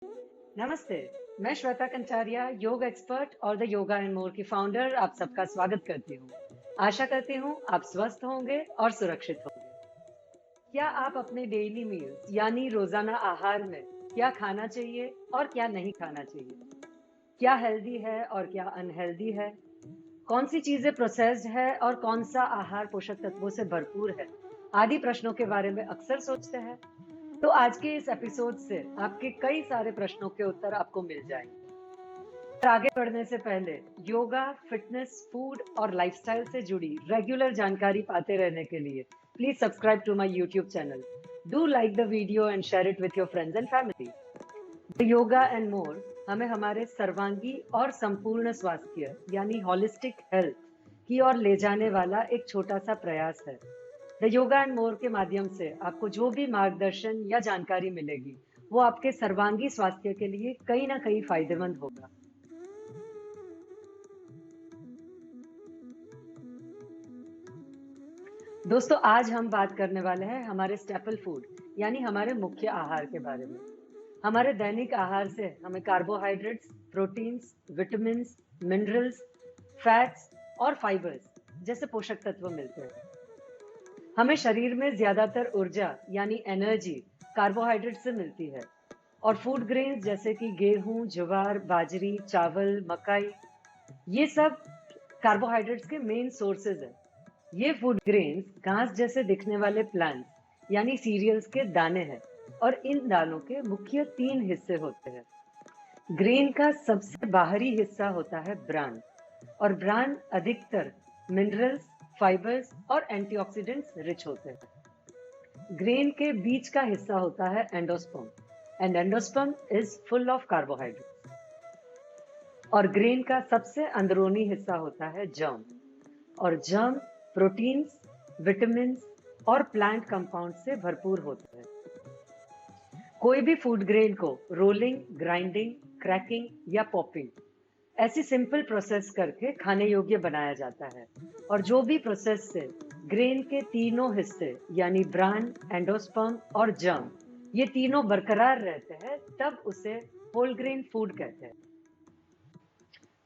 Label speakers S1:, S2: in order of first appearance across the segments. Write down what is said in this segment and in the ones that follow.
S1: नमस्ते। मैं श्वेता कंचारिया, योग एक्सपर्ट और द योगा एंड मोर की फाउंडर आप सबका स्वागत करती हूँ। आशा करती हूँ आप स्वस्थ होंगे और सुरक्षित होंगे। क्या आप अपने डेली मील्स यानी रोजाना आहार में क्या खाना चाहिए और क्या नहीं खाना चाहिए? क्या हेल्दी है और क्या अनहेल्दी है? कौन सी चीजें प्रोसेस्ड है और कौन सा आहार पोषक तत्वों से भरपूर है? आदि प्रश्नों के बारे में अक्सर सोचते हैं। तो आज के इस एपिसोड से आपके कई सारे प्रश्नों के उत्तर आपको मिल जाएंगे। पर आगे बढ़ने से पहले योगा, फिटनेस, फूड और लाइफस्टाइल से जुड़ी रेगुलर जानकारी पाते रहने के लिए please subscribe to my YouTube channel. Do like the video and share it with your friends and family. The yoga and more हमें हमारे सर्वांगी और संपूर्ण स्वास्थ्य यानी होलिस्टिक हेल्थ की ओर ले जाने वाला एक छोटा सा प्रयास है। द योगा एंड मोर के माध्यम से आपको जो भी मार्गदर्शन या जानकारी मिलेगी वो आपके सर्वांगी स्वास्थ्य के लिए कहीं ना कहीं फायदेमंद होगा। दोस्तों, आज हम बात करने वाले हैं हमारे स्टेपल फूड यानी हमारे मुख्य आहार के बारे में। हमारे दैनिक आहार से हमें carbohydrates, proteins, vitamins, minerals, fats और फाइबर्स जैसे पोषक तत्व मिलते हैं। हमें शरीर में ज्यादातर ऊर्जा यानी एनर्जी कार्बोहाइड्रेट से मिलती है और फूड ग्रेन्स जैसे कि गेहूं, ज्वार, बाजरी, चावल, मकई, ये सब कार्बोहाइड्रेट्स के मेन सोर्सेज हैं। ये फूड ग्रेन्स घास जैसे दिखने वाले प्लांट्स यानी सीरियल्स के दाने हैं और इन दानों के मुख्य तीन हिस्से होते हैं। ग्रेन का सबसे बाहरी हिस्सा होता है ब्रान और ब्रान अधिकतर मिनरल्स, फाइबर्स और एंटीऑक्सीडेंट्स रिच होते हैं। ग्रेन के बीच का हिस्सा होता है endosperm and endosperm is full of carbohydrate. और ग्रेन का सबसे अंदरूनी हिस्सा होता है जर्म और जर्म प्रोटीन्स, विटामिन्स और प्लांट कंपाउंड से भरपूर होता है। कोई भी फूड ग्रेन को रोलिंग, ग्राइंडिंग, क्रैकिंग या पॉपिंग ऐसी सिंपल प्रोसेस करके खाने योग्य बनाया जाता है। और जो भी प्रोसेस से ग्रेन के तीनों हिस्से यानी ब्रान, एंडोस्पर्म और जर्म ये तीनों बरकरार रहते हैं तब उसे होल ग्रेन फूड कहते हैं।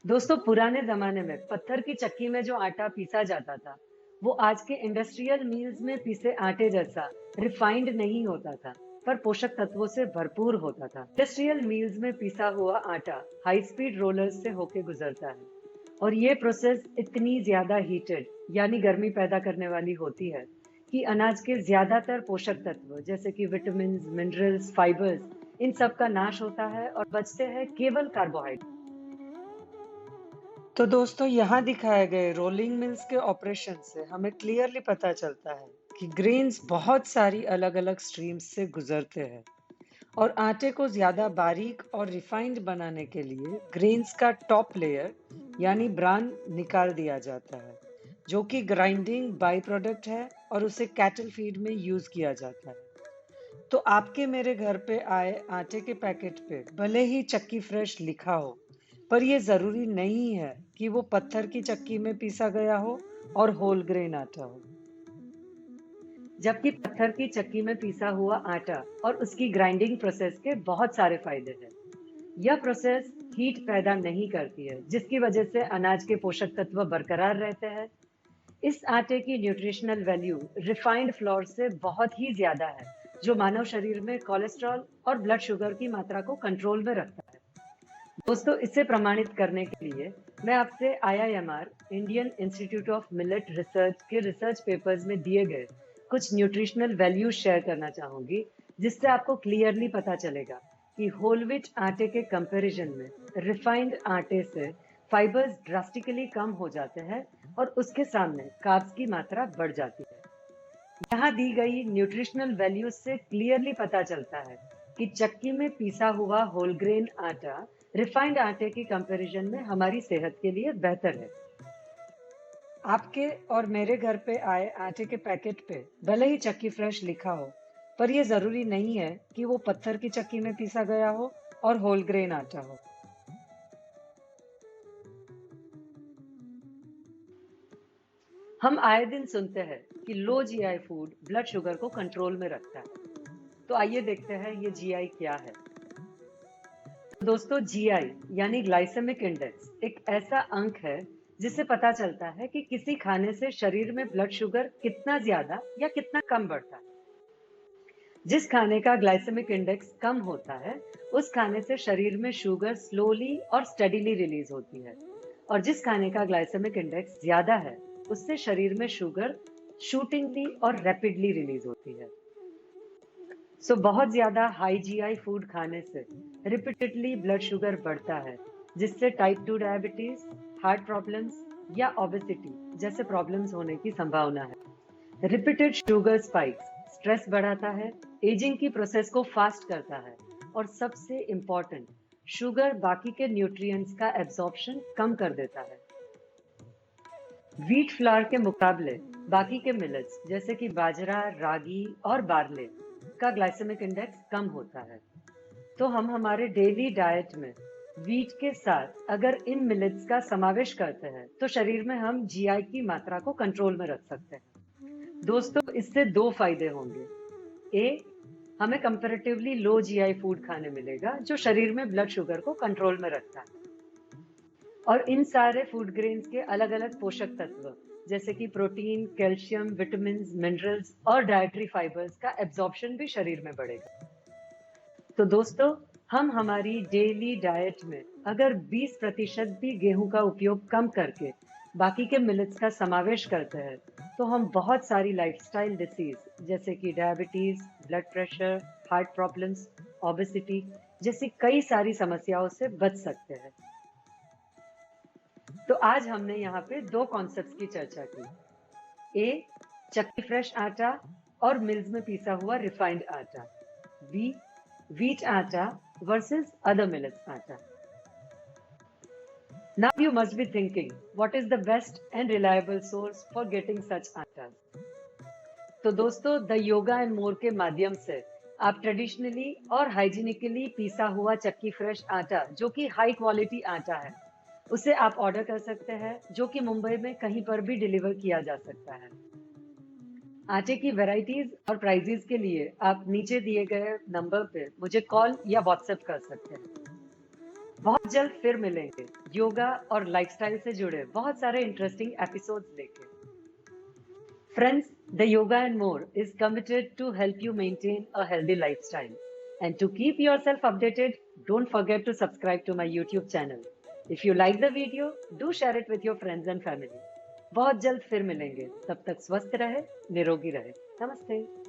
S1: दोस्तों, पुराने जमाने में पत्थर की चक्की में जो आटा पीसा जाता था वो आज के इंडस्ट्रियल मील्स में पीसे आटे जैसा रिफाइंड नहीं होता था, पर पोषक तत्वों से भरपूर होता था। इंडस्ट्रियल मील्स में पीसा हुआ आटा हाई स्पीड रोलर्स से होके गुजरता है और ये प्रोसेस इतनी ज्यादा हीटेड यानी गर्मी पैदा करने वाली होती है कि अनाज के ज्यादातर पोषक तत्व जैसे कि विटामिन, मिनरल्स, फाइबर्स इन सब का नाश होता है और बचते हैं केवल कार्बोहाइड्रेट। तो दोस्तों, यहाँ दिखाए गए रोलिंग मिल्स के ऑपरेशन से हमें क्लियरली पता चलता है कि ग्रेन्स बहुत सारी अलग-अलग स्ट्रीम्स से गुजरते हैं और आटे को ज्यादा बारीक और रिफाइंड बनाने के लिए ग्रेन्स का टॉप लेयर यानी ब्रान निकाल दिया जाता है, जो कि ग्राइंडिंग बाई प्रोडक्ट है और उसे कैटल फीड में यूज किया जाता है। तो आपके मेरे घर पे आए आटे के पैकेट पे भले ही चक्की फ्रेश लिखा हो, पर ये जरूरी नहीं है कि वो पत्थर की चक्की में पीसा गया हो और होल ग्रेन आटा हो। जबकि पत्थर की चक्की में पीसा हुआ आटा और उसकी ग्राइंडिंग प्रोसेस के बहुत सारे फायदे हैं। यह प्रोसेस हीट पैदा नहीं करती है, जिसकी वजह से अनाज के पोषक तत्व बरकरार रहते हैं। इस आटे की न्यूट्रिशनल वैल्यू रिफाइंड फ्लोर से बहुत ही ज्यादा है, जो मानव शरीर में कोलेस्ट्रॉल और ब्लड शुगर की मात्रा को कंट्रोल में रखता है। दोस्तों, इसे प्रमाणित करने के लिए मैं आपसे IIMR Indian institute of millet research के रिसर्च पेपर्स में दिए गए कुछ न्यूट्रिशनल वैल्यूज शेयर करना चाहूंगी, जिससे आपको क्लियरली पता चलेगा कि होल व्हीट आटे के कंपैरिजन में रिफाइंड आटे से फाइबर्स ड्रास्टिकली कम हो जाते हैं और उसके सामने कार्ब्स की मात्रा बढ़ जाती है। यहाँ दी गई न्यूट्रिशनल वैल्यूज से क्लियरली पता चलता है कि चक्की में पीसा हुआ होल ग्रेन आटा रिफाइंड आटे की कंपैरिजन में हमारी सेहत के लिए बेहतर है। आपके और मेरे घर पे आए आटे के पैकेट पे भले ही चक्की फ्रेश लिखा हो, पर यह जरूरी नहीं है कि वो पत्थर की चक्की में पीसा गया हो और होल ग्रेन आटा हो। हम आए दिन सुनते हैं कि low GI food blood sugar को कंट्रोल में रखता है। तो आइए देखते हैं ये जीआई क्या है। दोस्तों, जीआई यानी ग्लाइसेमिक इंडेक्स एक ऐसा अंक है जिससे पता चलता है कि किसी खाने से शरीर में ब्लड शुगर कितना ज्यादा या कितना कम बढ़ता है। जिस खाने का ग्लाइसेमिक इंडेक्स कम होता है, उस खाने से शरीर में शुगर स्लोली और स्टेडीली रिलीज होती है। और जिस खाने का ग्लाइसेमिक इंडेक्स ज्यादा है, उससे शरीर में शुगर शूटिंगली और रैपिडली रिलीज होती है। बहुत ज्यादा हाई जीआई फूड खाने से रिपीटेडली ब्लड शुगर बढ़ता है, जिससे टाइप 2 डायबिटीज, हार्ट प्रॉब्लम्स या ओबेसिटी जैसे प्रॉब्लम्स होने की संभावना है। रिपीटेड शुगर स्पाइक्स स्ट्रेस बढ़ाता है, एजिंग की प्रोसेस को फास्ट करता है, और सबसे इम्पोर्टेंट, शुगर बाकी के न्यूट्रिएंट्स का एब्जॉर्प्शन कम कर देता है। व्हीट फ्लावर के मुकाबले बाकी के मिलेट्स जैसे कि बाजरा, रागी और बार्ले का ग्लाइसेमिक इंडेक्स कम होता है। तो हम हमारे डेली डाइट में व्हीट के साथ अगर इन मिलेट्स का समावेश करते हैं, तो शरीर में हम जीआई की मात्रा को कंट्रोल में रख सकते हैं। दोस्तों, इससे दो फायदे होंगे। ए, हमें कंपैरेटिवली लो जीआई फूड खाने मिलेगा जो शरीर में ब्लड शुगर को कंट्रोल में रखता है। और इन सारे फूड ग्रेन्स के अलग अलग पोषक तत्व जैसे कि प्रोटीन, कैल्शियम, विटामिन, मिनरल्स और डाइटरी फाइबर्स का एब्जॉर्प्शन भी शरीर में बढ़ेगा। तो दोस्तों, हम हमारी डेली डाइट में अगर 20% भी गेहूं का उपयोग कम करके बाकी के मिलेट्स का समावेश करते हैं, तो हम बहुत सारी लाइफस्टाइल डिसीज जैसे कि diabetes, blood pressure, heart problems, obesity जैसी कई सारी समस्याओं से बच सकते हैं। तो आज हमने यहाँ पे दो कॉन्सेप्ट्स की चर्चा की। ए, चक्की फ्रेश आटा और मिल्स में पीसा हुआ रिफाइंड आटा। B, wheat atta versus other millets atta. Now you must be thinking, what is the best and reliable source for getting such attas? तो दोस्तों, द योगा एंड मोर के माध्यम से आप ट्रेडिशनली और हाइजीनिकली पीसा हुआ चक्की फ्रेश आटा, जो कि हाई क्वालिटी आटा है, उसे आप ऑर्डर कर सकते हैं, जो कि मुंबई में कहीं पर भी डिलीवर किया जा सकता है। आटे की वैरायटीज और प्राइजेस के लिए आप नीचे दिए गए नंबर पे मुझे कॉल या व्हाट्सएप कर सकते हैं। बहुत जल्द फिर मिलेंगे योगा और लाइफस्टाइल से जुड़े बहुत सारे इंटरेस्टिंग एपिसोड्स लेके। Friends, the Yoga and More is committed to help you maintain a healthy lifestyle. And to keep yourself updated, don't forget to subscribe to my YouTube channel. If you like the video, do share it with your friends and family. बहुत जल्द फिर मिलेंगे, तब तक स्वस्थ रहे, निरोगी रहे। नमस्ते।